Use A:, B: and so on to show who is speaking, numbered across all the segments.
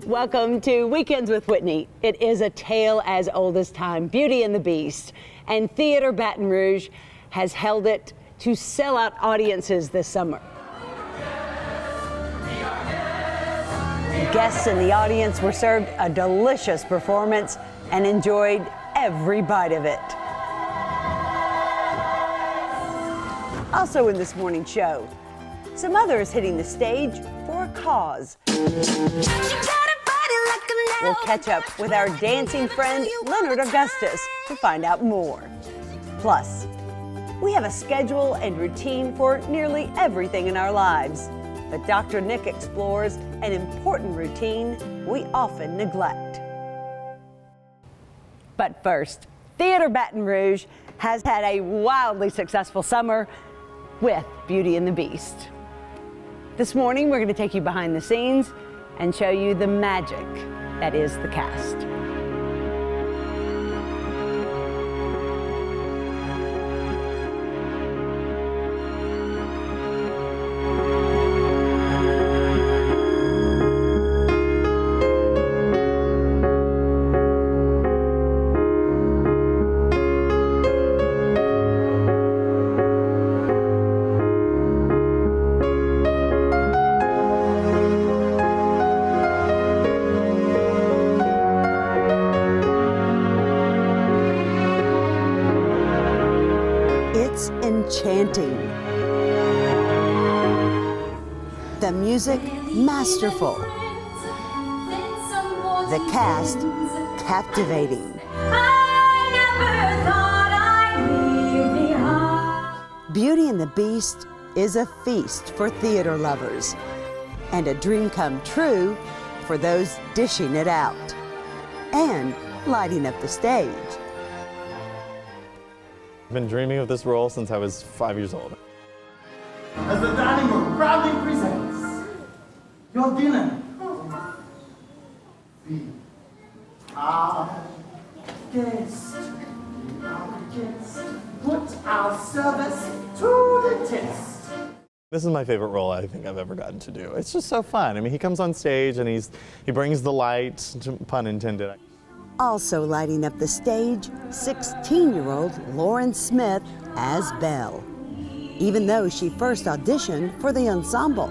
A: Welcome to Weekends with Whitney. It is a tale as old as time, Beauty and the Beast. And Theater Baton Rouge has held it to sell out audiences this summer. Guests in the audience were served a delicious performance and enjoyed every bite of it. Also in this morning's show, some others hitting the stage for a cause. We'll catch up with our dancing friend Leonard Augustus to find out more. Plus, we have a schedule and routine for nearly everything in our lives. But DR.NICK explores an important routine we often neglect. But first, Theater Baton Rouge has had a wildly successful summer with Beauty and the Beast. This morning, we're going to take you behind the scenes and show you the magic that is the cast. It's enchanting. The music, masterful. The cast, captivating. Beauty and the Beast is a feast for theater lovers and a dream come true for those dishing it out and lighting up the stage.
B: I've been dreaming of this role since I was 5 years old.
C: As the dining room proudly presents your dinner. Our guest, put our service to the test.
B: This is my favorite role I think I've ever gotten to do. It's just so fun. I mean, he comes on stage and he brings the light, pun intended.
A: Also lighting up the stage, 16-year-old Lauren Smith as Belle, even though she first auditioned for the ensemble.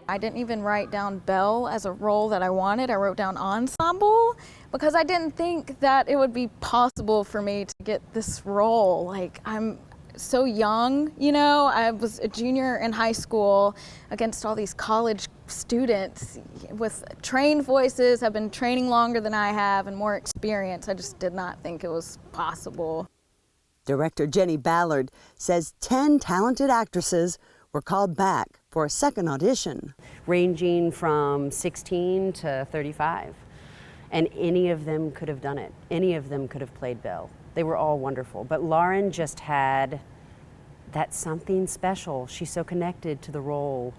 D: I didn't even write down Belle as a role that I wanted. I wrote down ensemble because I didn't think that it would be possible for me to get this role. Like, I'm so young, you know, I was a junior in high school against all these college students with trained voices, have been training longer than I have and more experience. I just did not think it was possible.
A: Director Jenny Ballard says 10 talented actresses were called back for a second audition.
E: Ranging from 16 to 35. And any of them could have done it. Any of them could have played Belle. They were all wonderful, but Lauren just had that something special. She's so connected to the role.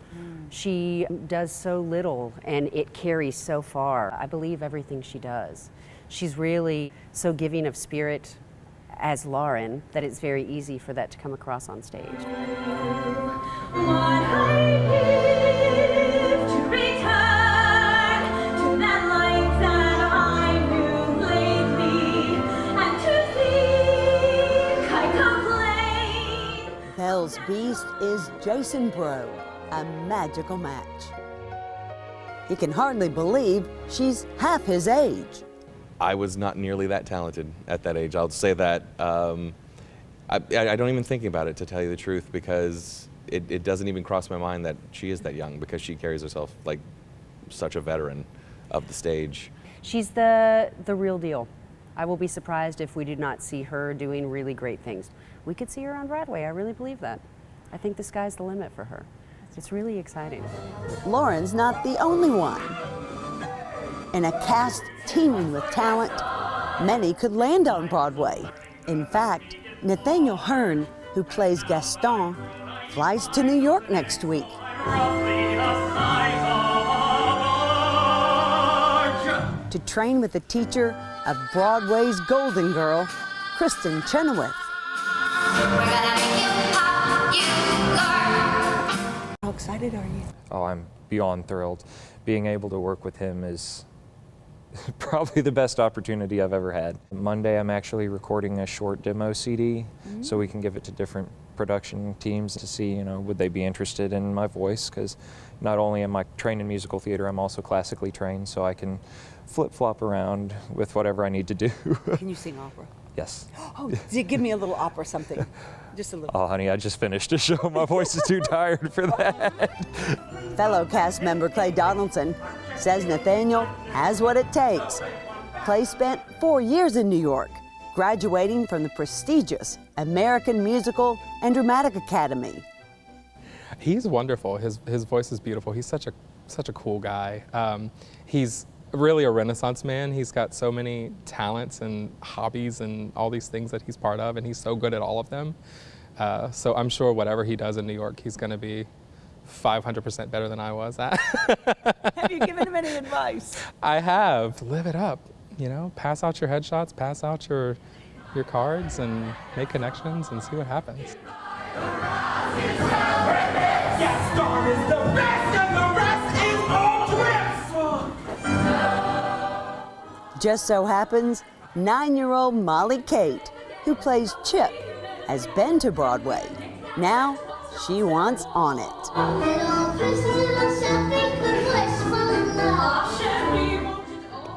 E: She does so little and it carries so far. I believe everything she does. She's really so giving of spirit as Lauren that it's very easy for that to come across on stage.
A: Belle's Beast is Jason Bro, a magical match. He can hardly believe she's half his age.
F: I was not nearly that talented at that age. I'll say that. I don't even think about it, to tell you the truth, because it doesn't even cross my mind that she is that young, because she carries herself like such a veteran of the stage.
E: She's the real deal. I will be surprised if we do not see her doing really great things. We could see her on Broadway, I really believe that. I think the sky's the limit for her. It's really exciting.
A: Lauren's not the only one. In a cast teeming with talent, many could land on Broadway. In fact, Nathaniel Hearn, who plays Gaston, flies to New York next week. To train with the teacher of Broadway's Golden Girl, Kristen Chenoweth. excited are you?
G: Oh, I'm beyond thrilled. Being able to work with him is probably the best opportunity I've ever had. Monday, I'm actually recording a short demo CD, so we can give it to different production teams to see, you know, would they be interested in my voice? Because not only am I trained in musical theater, I'm also classically trained, so I can flip-flop around with whatever I need to do.
A: Can you sing opera?
G: Yes.
A: Oh, give me a little opera something. Just a little.
G: Oh, honey, I just finished a show. My voice is too tired for that.
A: Fellow cast member Clay Donaldson says Nathaniel has what it takes. Clay spent 4 years in New York, graduating from the prestigious American Musical and Dramatic Academy.
H: He's wonderful. His voice is beautiful. He's such a cool guy. He's really a Renaissance man. He's got so many talents and hobbies and all these things that he's part of, and he's so good at all of them. So I'm sure whatever he does in New York, he's going to be 500% better than I was at.
A: Have you given him any advice?
H: I have. Live it up. You know, pass out your headshots, pass out your cards, and make connections and see what happens.
C: Yes, star is the best, and the rest is all drips.
A: Just so happens, 9-year-old Molly Kate, who plays Chip, has been to Broadway. Now, she wants on it.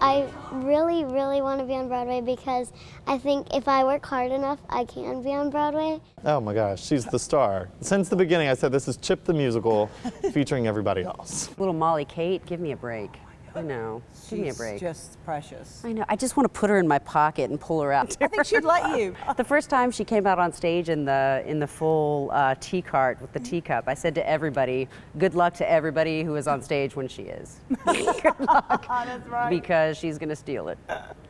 I: I really, really want to be on Broadway because I think if I work hard enough, I can be on Broadway.
B: Oh my gosh, she's the star. Since the beginning, I said this is Chip the Musical featuring everybody else.
E: Little Molly Kate, give me a break. I know, give me a break.
A: Just precious.
E: I know, I just want to put her in my pocket and pull her out.
A: I think she'd let you.
E: The first time she came out on stage in the full tea cart with the teacup, I said to everybody, good luck to everybody who is on stage when she is. Good luck.
A: That's right.
E: Because she's going to steal it.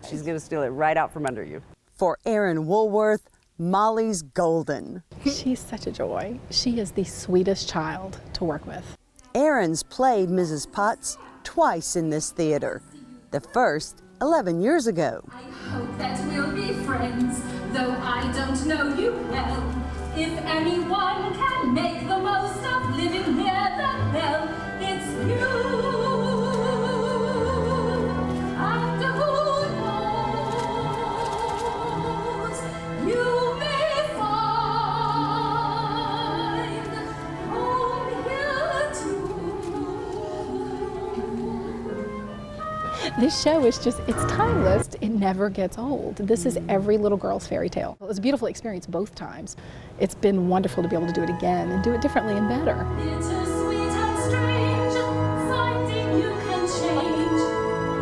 E: She's going to steal it right out from under you.
A: For Erin Woolworth, Molly's golden.
J: She's such a joy. She is the sweetest child to work with.
A: Erin's played Mrs. Potts twice in this theater. The first 11 years ago.
K: I hope that we'll be friends, though I don't know you well. If anyone can make the most of living near the bell, it's you. And who knows, you may find home here too.
J: This show is just, it's timeless. It never gets old. This is every little girl's fairy tale. It was a beautiful experience both times. It's been wonderful to be able to do it again and do it differently and better.
K: Bittersweet and strange, finding you can change,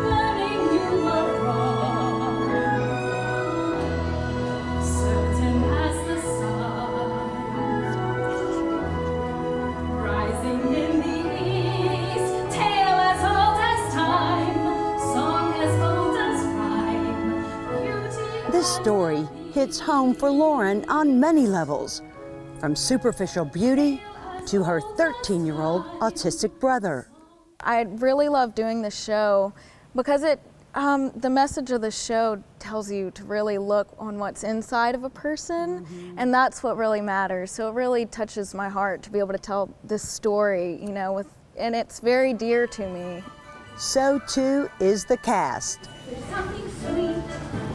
K: learning you are wrong. Certain as the sun, rising in the east, tale as old as time, song as old as rhyme, beauty.
A: This story hits home for Lauren on many levels, from superficial beauty to her 13-year-old autistic brother.
D: I really love doing this show because the message of the show tells you to really look on what's inside of a person, and that's what really matters. So it really touches my heart to be able to tell this story, you know, and it's very dear to me.
A: So too is the cast.
K: There's something sweet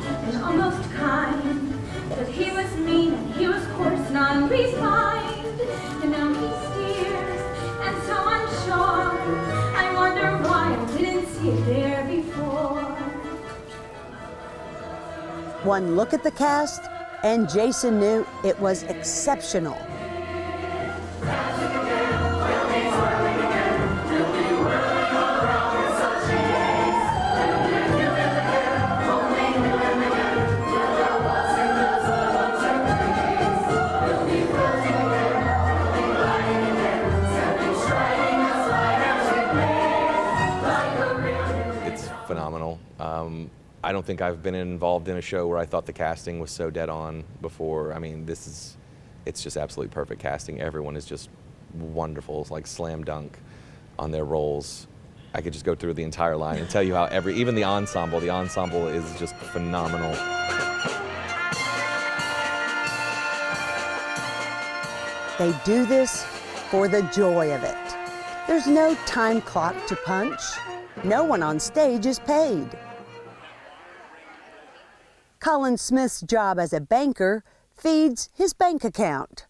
K: and almost kind, but he was mean and he was coarse and unrefined, and now he steers and so unsure. I wonder why I didn't see it there before.
A: One look at the cast, and Jason knew it was exceptional.
F: Phenomenal. I don't think I've been involved in a show where I thought the casting was so dead on before. I mean, it's just absolutely perfect casting. Everyone is just wonderful. It's like slam dunk on their roles. I could just go through the entire line and tell you how even the ensemble is just phenomenal.
A: They do this for the joy of it. There's no time clock to punch. No one on stage is paid. Colin Smith's job as a banker feeds his bank account,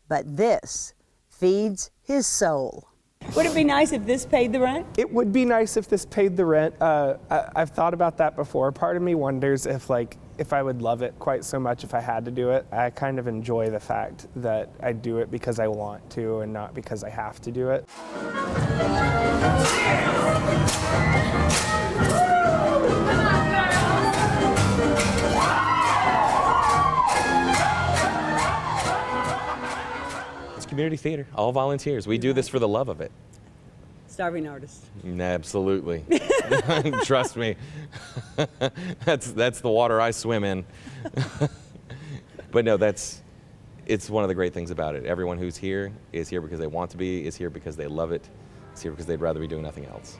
A: but this feeds his soul. Would it be nice if this paid the rent?
L: It would be nice if this paid the rent. I've thought about that before. Part of me wonders if I would love it quite so much if I had to do it. I kind of enjoy the fact that I do it because I want to and not because I have to do it.
F: It's community theater, all volunteers. We do this for the love of it.
A: Starving artist.
F: Absolutely. Trust me. That's the water I swim in. But no, it's one of the great things about it. Everyone who's here is here because they want to be, is here because they love it, is here because they'd rather be doing nothing else.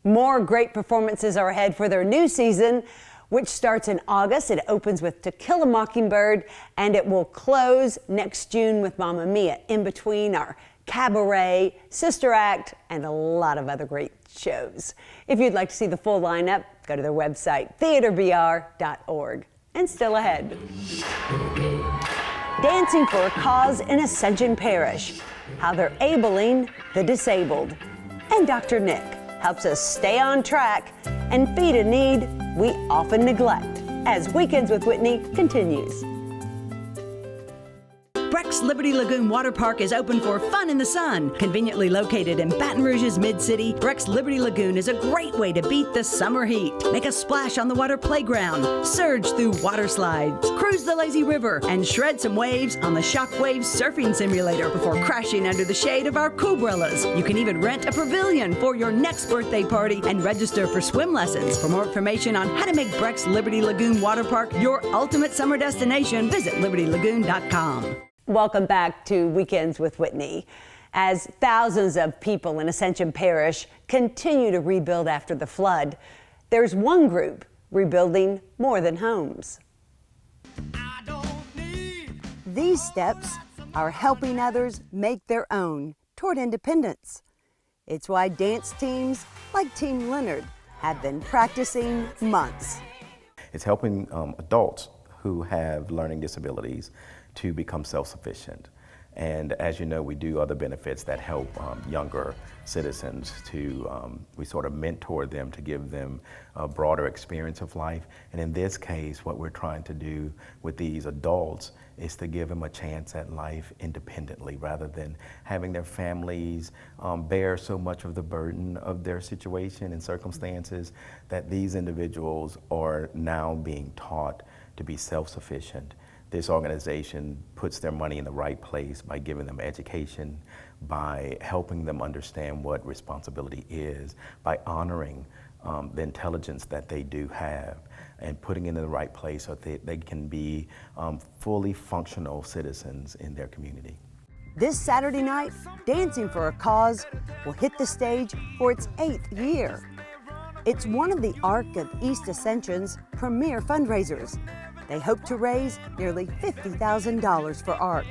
A: More great performances are ahead for their new season, which starts in August. It opens with To Kill a Mockingbird, and it will close next June with Mamma Mia. In between are Cabaret, Sister Act, and a lot of other great shows. If you'd like to see the full lineup, go to their website, theaterbr.org. And still ahead, Dancing for a Cause in Ascension Parish, how they're abling the disabled. And Dr.NICK helps us stay on track and feed a need we often neglect, as Weekends with Whitney continues.
M: Breck's Liberty Lagoon Water Park is open for fun in the sun. Conveniently located in Baton Rouge's mid-city, Breck's Liberty Lagoon is a great way to beat the summer heat. Make a splash on the water playground, surge through water slides, cruise the lazy river, and shred some waves on the Shockwave surfing simulator before crashing under the shade of our Cobrellas. You can even rent a pavilion for your next birthday party and register for swim lessons. For more information on how to make Breck's Liberty Lagoon Water Park your ultimate summer destination, visit libertylagoon.com.
A: Welcome back to Weekends with Whitney. As thousands of people in Ascension Parish continue to rebuild after the flood, there's one group rebuilding more than homes. These steps are helping others make their own toward independence. It's why dance teams like Team Leonard have been practicing months.
N: It's helping adults who have learning disabilities to become self-sufficient. And as you know, we do other benefits that help younger citizens to, we sort of mentor them to give them a broader experience of life. And in this case, what we're trying to do with these adults is to give them a chance at life independently rather than having their families bear so much of the burden of their situation and circumstances, that these individuals are now being taught to be self-sufficient. This organization puts their money in the right place by giving them education, by helping them understand what responsibility is, by honoring the intelligence that they do have, and putting it in the right place so that they can be fully functional citizens in their community.
A: This Saturday night, Dancing for a Cause will hit the stage for its 8th year. It's one of the Arc of East Ascension's premier fundraisers. They hope to raise nearly $50,000 for ARC,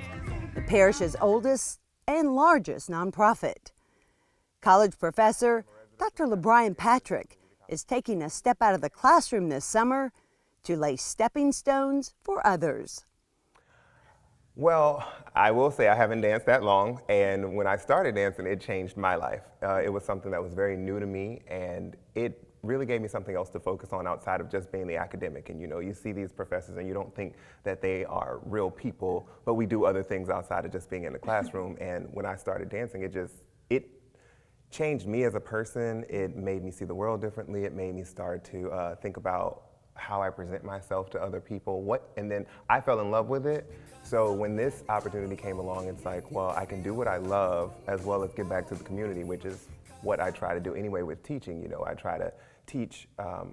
A: the parish's oldest and largest nonprofit. College professor Dr. LeBrian Patrick is taking a step out of the classroom this summer to lay stepping stones for others.
O: Well, I will say I haven't danced that long, and when I started dancing, it changed my life. It was something that was very new to me, and it really gave me something else to focus on outside of just being the academic. And you see these professors and you don't think that they are real people, but we do other things outside of just being in the classroom. And when I started dancing, it changed me as a person. It made me see the world differently. It made me start to think about how I present myself to other people. And then I fell in love with it. So when this opportunity came along, it's like, well, I can do what I love as well as give back to the community, which is what I try to do anyway with teaching. You know, I try to teach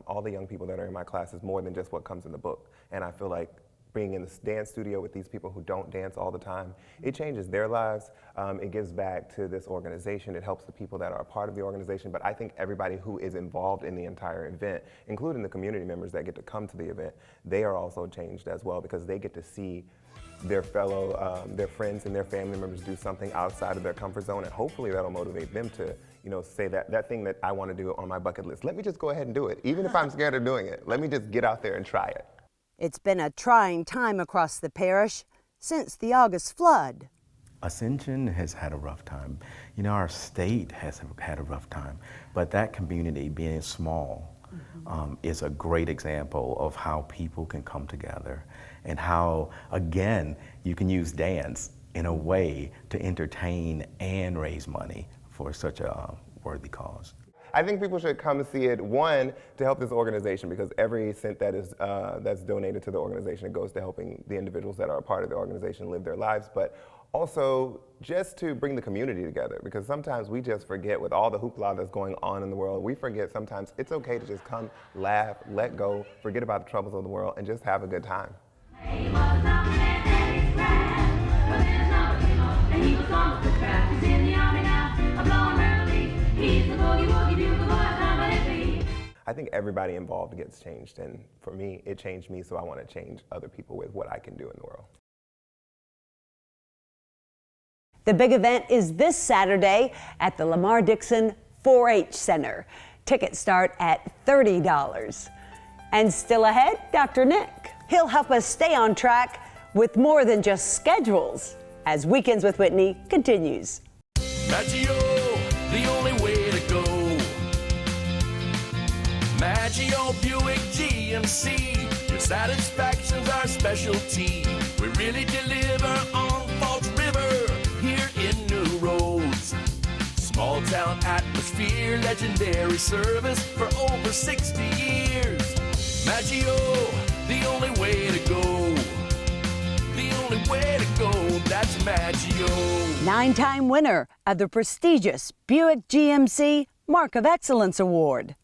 O: all the young people that are in my classes more than just what comes in the book. And I feel like being in this dance studio with these people who don't dance all the time, it changes their lives. It gives back to this organization. It helps the people that are a part of the organization. But I think everybody who is involved in the entire event, including the community members that get to come to the event, they are also changed as well, because they get to see their fellow, their friends and their family members do something outside of their comfort zone, and hopefully that'll motivate them to, you know, say that thing that I want to do on my bucket list. Let me just go ahead and do it, even if I'm scared of doing it. Let me just get out there and try it.
A: It's been a trying time across the parish since the August flood.
N: Ascension has had a rough time. You know, our state has had a rough time, but that community being small is a great example of how people can come together and how, again, you can use dance in a way to entertain and raise money for such a worthy cause.
O: I think people should come see it, one, to help this organization, because every cent that is that's donated to the organization, it goes to helping the individuals that are a part of the organization live their lives, but also just to bring the community together, because sometimes we just forget, with all the hoopla that's going on in the world, we forget sometimes it's okay to just come, laugh, let go, forget about the troubles of the world, and just have a good time. I think everybody involved gets changed, and for me, it changed me, so I want to change other people with what I can do in the world.
A: The big event is this Saturday at the Lamar Dixon 4-H Center. Tickets start at $30. And still ahead, Dr. Nick. He'll help us stay on track with more than just schedules as Weekends with Whitney continues.
P: Maggio, the only way to go. Maggio Buick GMC, your satisfaction's our specialty. We really deliver on Falls River, here in New Roads. Small town atmosphere, legendary service for over 60 years. Maggio, the only way to go. The only way to go, that's Maggio.
A: 9-time winner of the prestigious Buick GMC Mark of Excellence Award.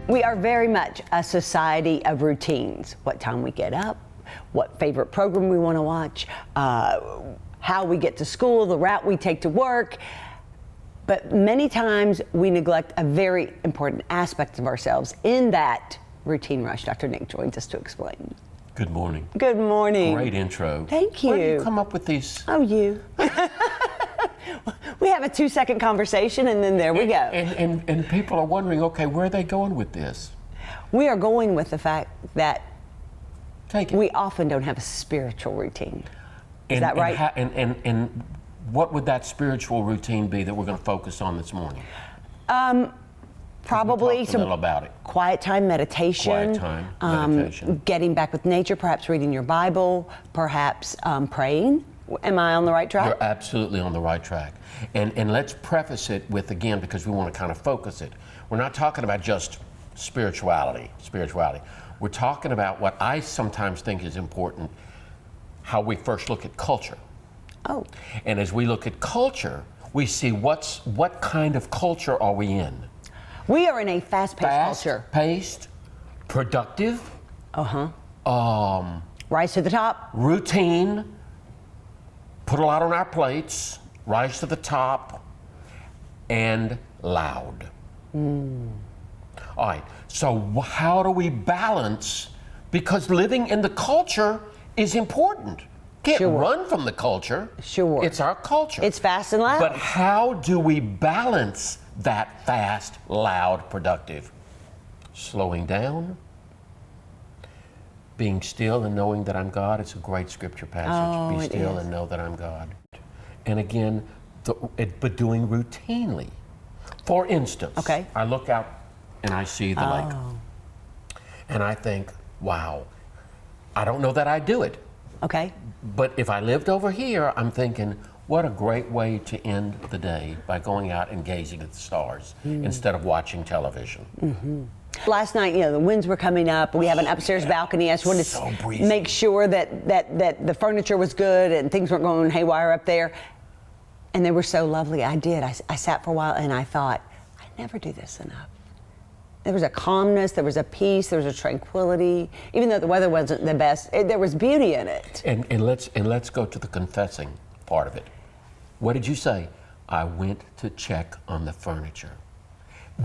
A: We are very much a society of routines. What time we get up, what favorite program we want to watch, how we get to school, the route we take to work. But many times we neglect a very important aspect of ourselves in that routine rush. Dr. Nick joins us to explain.
Q: Good morning.
A: Good morning.
Q: Great intro.
A: Thank you.
Q: Where do you come up with these?
A: Oh, you. We have a 2-second conversation and then there we go.
Q: And people are wondering, okay, where are they going with this?
A: We are going with the fact that we often don't have a spiritual routine. Is that right?
Q: And what would that spiritual routine be that we're going to focus on this morning?
A: Probably
Q: some a little about it.
A: Quiet time, meditation.
Q: Quiet time, meditation.
A: Getting back with nature, perhaps reading your Bible, perhaps praying. Am I on the right track?
Q: You're absolutely on the right track. And let's preface it with, again, because we want to kind of focus it. We're not talking about just spirituality. We're talking about what I sometimes think is important, how we first look at culture.
A: Oh.
Q: And as we look at culture, we see what kind of culture are we in?
A: We are in a fast-paced culture.
Q: Fast-paced, productive.
A: Rise to the top.
Q: Routine. Put a lot on our plates. Rise to the top. And loud. All right. So how do we balance? Because living in the culture is important. Can't run from the culture.
A: Sure.
Q: It's our culture.
A: It's fast and loud.
Q: But how do we balance that fast, loud, productive? Slowing down, being still and knowing that I'm God. It's a great scripture passage. Be still and know that I'm God. And again, but doing routinely. For instance, I look out and I see the lake. And I think, wow, I don't know that I do it.
A: Okay.
Q: But if I lived over here, I'm thinking, what a great way to end the day by going out and gazing at the stars instead of watching television.
A: Last night, you know, the winds were coming up. We have an upstairs balcony. I just wanted to make sure that the furniture was good and things weren't going haywire up there. And they were so lovely. I did. I sat for a while and I thought, I never do this enough. There was a calmness, there was a peace, there was a tranquility. Even though the weather wasn't the best, there was beauty in it.
Q: And let's go to the confessing part of it. What did you say? I went to check on the furniture.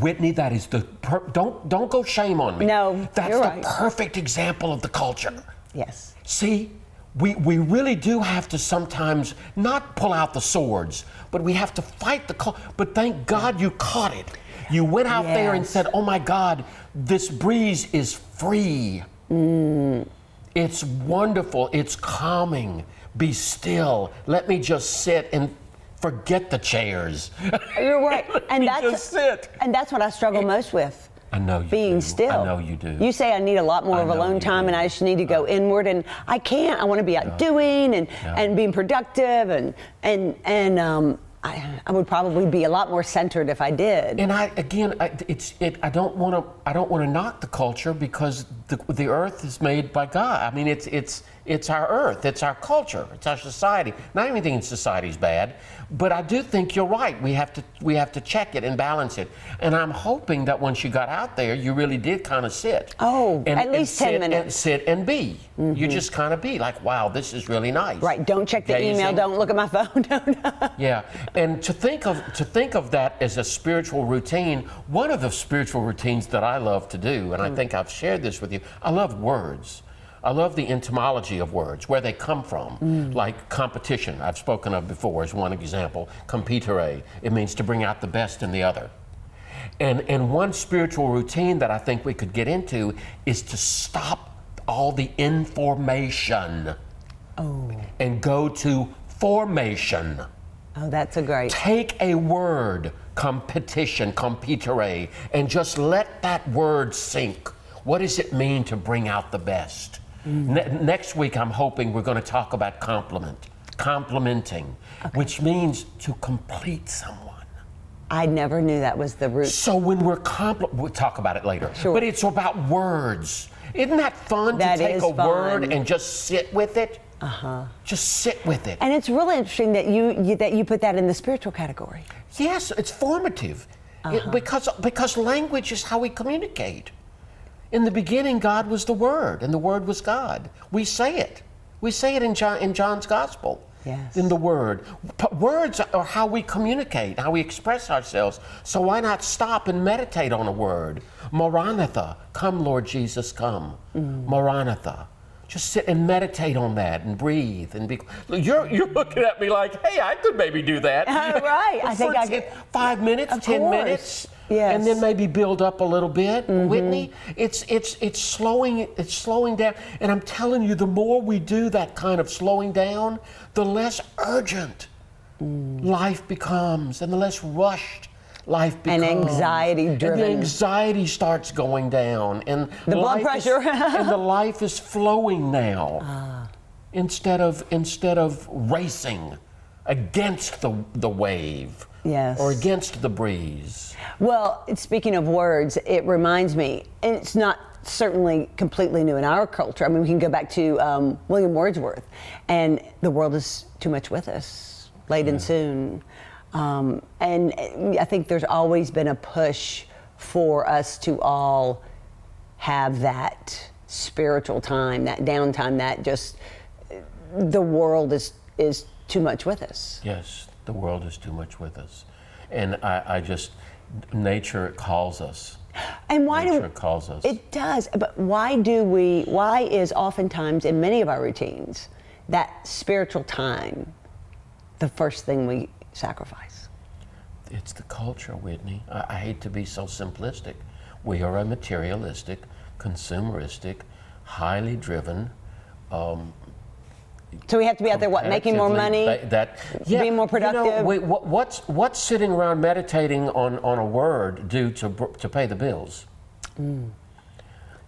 Q: Whitney, that is don't go shame on me.
A: No,
Q: that's
A: you're
Q: the
A: right.
Q: perfect example of the culture.
A: Yes.
Q: See, we really do have to sometimes not pull out the swords, but we have to fight the culture. But thank God you caught it. You went out there and said, oh my God, this breeze is free. It's wonderful, it's calming. Be still. Let me just sit and forget the chairs.
A: You're right. And
Q: just sit.
A: And that's what I struggle most with.
Q: I know you
A: being
Q: do.
A: still.
Q: I know you do.
A: You say I need a lot more of alone time and I just need to go inward, and I can't. I want to be out doing and being productive and I would probably be a lot more centered if I did.
Q: And I don't want to knock the culture, because the earth is made by God. I mean, it's our earth, it's our culture, it's our society. Not everything in society is bad, but I do think you're right. We have to check it and balance it. And I'm hoping that once you got out there, you really did kind of sit.
A: Oh, at least 10 minutes.
Q: And sit and be. You just kind of be like, wow, this is really nice.
A: Right. Don't check the email. Don't look at my phone.
Q: Yeah. And to think of that as a spiritual routine, one of the spiritual routines that I love to do, and I think I've shared this with you, I love words. I love the etymology of words, where they come from, like competition, I've spoken of before as one example. Competere, it means to bring out the best in the other. And one spiritual routine that I think we could get into is to stop all the information and go to formation.
A: Oh, that's a great.
Q: Take a word, competition, competere, and just let that word sink. What does it mean to bring out the best? Next week, I'm hoping we're going to talk about complimenting, which means to complete someone.
A: I never knew that was the root.
Q: So when we'll talk about it later. Sure. But it's about words. Isn't that fun to take a word and just sit with it? Just sit with it.
A: And it's really interesting that you put that in the spiritual category.
Q: Yes, it's formative. Because language is how we communicate. In the beginning, God was the Word, and the Word was God. We say it. We say it in John's Gospel.
A: Yes.
Q: In the Word. Words are how we communicate, how we express ourselves. So why not stop and meditate on a word? Maranatha, come Lord Jesus, come. Maranatha. Just sit and meditate on that and breathe and be. You're looking at me like, hey, I could maybe do that.
A: Right. I think I could.
Q: 5 minutes, 10 minutes.
A: Yes.
Q: And then maybe build up a little bit. Whitney, it's slowing down. And I'm telling you, the more we do that kind of slowing down, the less urgent life becomes, and the less rushed life becomes. And
A: anxiety driven.
Q: And the anxiety starts going down. And
A: the blood pressure.
Q: And the life is flowing now. Instead of racing against the wave.
A: Yes.
Q: Or against the breeze.
A: Well, speaking of words, it reminds me, and it's not certainly completely new in our culture. I mean, we can go back to William Wordsworth, and the world is too much with us, late and soon. And I think there's always been a push for us to all have that spiritual time, that downtime, that just, the world is too much with us.
Q: Yes. The world is too much with us. And I just, nature calls us.
A: And why
Q: nature calls us.
A: It does, but why is oftentimes in many of our routines that spiritual time the first thing we sacrifice?
Q: It's the culture, Whitney. I hate to be so simplistic. We are a materialistic, consumeristic, highly driven,
A: so we have to be out there, making more money, being more productive?
Q: You know, what's sitting around meditating on a word do to pay the bills?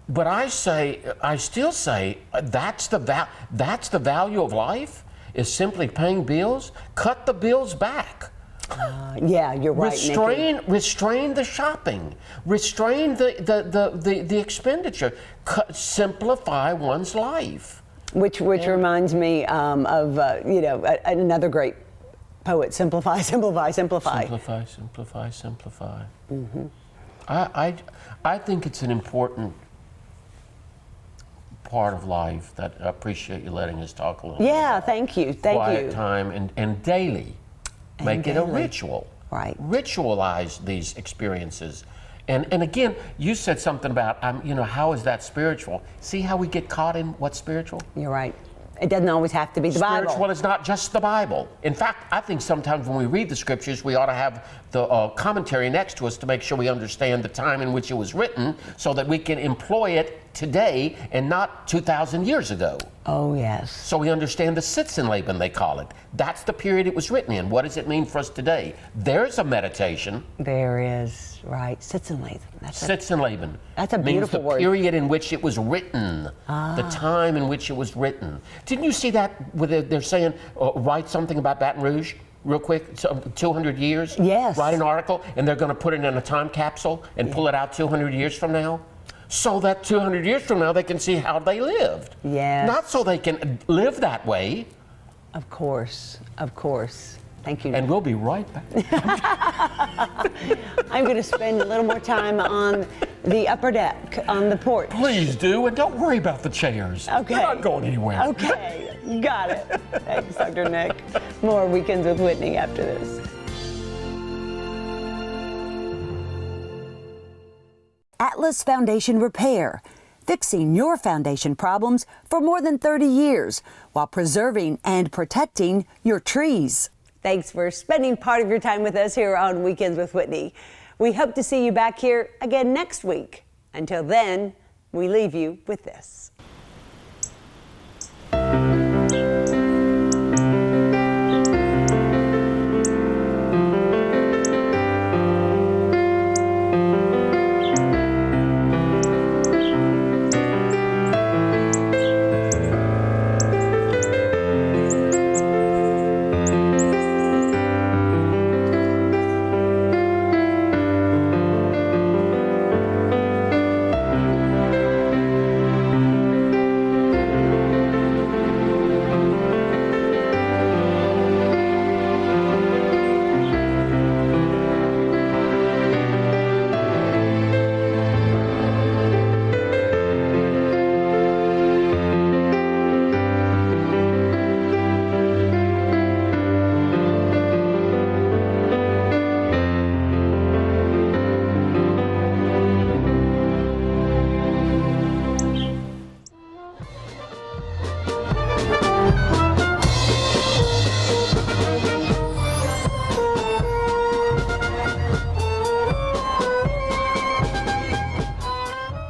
Q: But I still say, that's the value of life, is simply paying bills. Cut the bills back.
A: Yeah, you're right, Nikki.
Q: Restrain the shopping. Restrain the expenditure. Simplify one's life.
A: Which reminds me of another great poet. Simplify, simplify, simplify.
Q: Simplify, simplify, simplify.
A: Mm-hmm.
Q: I think it's an important part of life that I appreciate you letting us talk a little bit.
A: Yeah, thank you.
Q: Quiet time and daily. Make it a
A: daily.
Q: ritual.
A: Right.
Q: Ritualize these experiences. And again, you said something about, how is that spiritual? See how we get caught in what's spiritual?
A: You're right. It doesn't always have to be the Bible.
Q: Spiritual is not just the Bible. In fact, I think sometimes when we read the scriptures, we ought to have the commentary next to us to make sure we understand the time in which it was written so that we can employ it today and not 2,000 years ago.
A: Oh, yes.
Q: So we understand the Sitzenleben, they call it. That's the period it was written in. What does it mean for us today? There's a meditation.
A: There is, right. Sitzenleben.
Q: Sitzenleben.
A: That's a
Q: means
A: beautiful
Q: the
A: word.
Q: period in which it was written, the time in which it was written. Didn't you see that where they're saying, write something about Baton Rouge? Real quick, 200 years?
A: Yes.
Q: Write an article, and they're going to put it in a time capsule and pull it out 200 years from now? So that 200 years from now, they can see how they lived.
A: Yes.
Q: Not so they can live that way.
A: Of course, of course. Thank you.
Q: And we'll be right back.
A: I'm going to spend a little more time on the upper deck, on the porch.
Q: Please do, and don't worry about the chairs.
A: Okay.
Q: They're not going anywhere.
A: Okay, got it. Thanks, Dr. Nick. More Weekends with Whitney after this. Atlas Foundation Repair, fixing your foundation problems for more than 30 years while preserving and protecting your trees. Thanks for spending part of your time with us here on Weekends with Whitney. We hope to see you back here again next week. Until then, we leave you with this.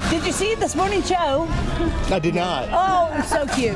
A: Did you see this morning show?
B: I did not.
A: Oh, so cute.